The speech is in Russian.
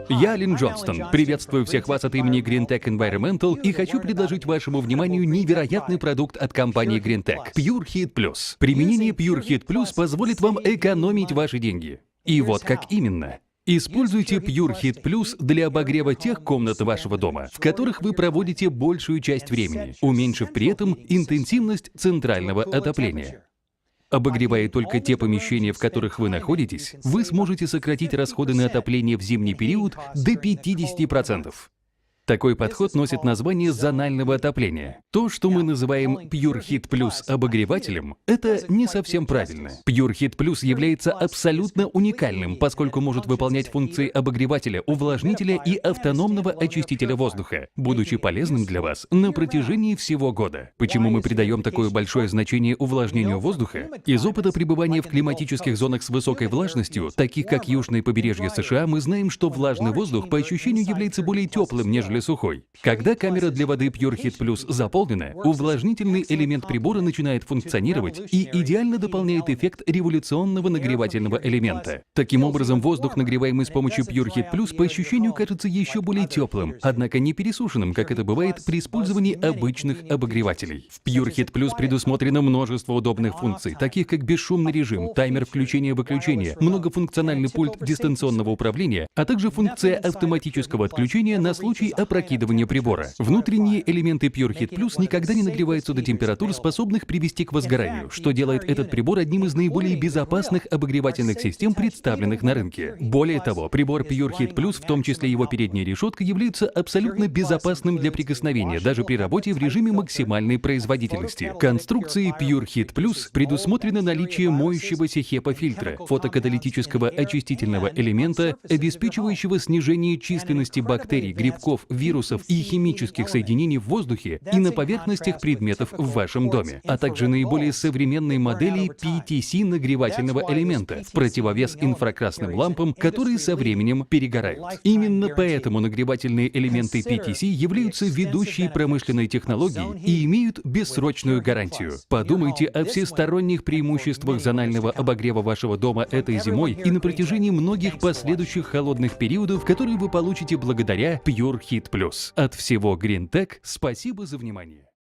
Я Ален Джонстон. Приветствую всех вас от имени Greentech Environmental и хочу предложить вашему вниманию невероятный продукт от компании Greentech – Pure Heat Plus. Применение Pure Heat Plus позволит вам экономить ваши деньги. И вот как именно. Используйте Pure Heat Plus для обогрева тех комнат вашего дома, в которых вы проводите большую часть времени, уменьшив при этом интенсивность центрального отопления. Обогревая только те помещения, в которых вы находитесь, вы сможете сократить расходы на отопление в зимний период до 50%. Такой подход носит название зонального отопления. То, что мы называем Pure Heat Plus обогревателем, это не совсем правильно. Pure Heat Plus является абсолютно уникальным, поскольку может выполнять функции обогревателя, увлажнителя и автономного очистителя воздуха, будучи полезным для вас на протяжении всего года. Почему мы придаем такое большое значение увлажнению воздуха? Из опыта пребывания в климатических зонах с высокой влажностью, таких как южное побережье США, мы знаем, что влажный воздух по ощущению является более теплым, нежели сухой. Когда камера для воды Pure Heat Plus заполнена, увлажнительный элемент прибора начинает функционировать и идеально дополняет эффект революционного нагревательного элемента. Таким образом, воздух, нагреваемый с помощью Pure Heat Plus, по ощущению кажется еще более теплым, однако не пересушенным, как это бывает при использовании обычных обогревателей. В Pure Heat Plus предусмотрено множество удобных функций, таких как бесшумный режим, таймер включения-выключения, многофункциональный пульт дистанционного управления, а также функция автоматического отключения на случай опрокидывания прибора. Внутренние элементы Pure Heat Plus никогда не нагреваются до температур, способных привести к возгоранию, что делает этот прибор одним из наиболее безопасных обогревательных систем, представленных на рынке. Более того, прибор Pure Heat Plus, в том числе его передняя решетка, является абсолютно безопасным для прикосновения, даже при работе в режиме максимальной производительности. Конструкцией Pure Heat Plus предусмотрено наличие моющегося HEPA-фильтра, фотокаталитического очистительного элемента, обеспечивающего снижение численности бактерий, грибков, вирусов и химических соединений в воздухе и на поверхностях предметов в вашем доме, а также наиболее современной модели PTC нагревательного элемента, в противовес инфракрасным лампам, которые со временем перегорают. Именно поэтому нагревательные элементы PTC являются ведущей промышленной технологией и имеют бессрочную гарантию. Подумайте о всесторонних преимуществах зонального обогрева вашего дома этой зимой и на протяжении многих последующих холодных периодов, которые вы получите благодаря Pure Heat Plus. От всего Greentech спасибо за внимание.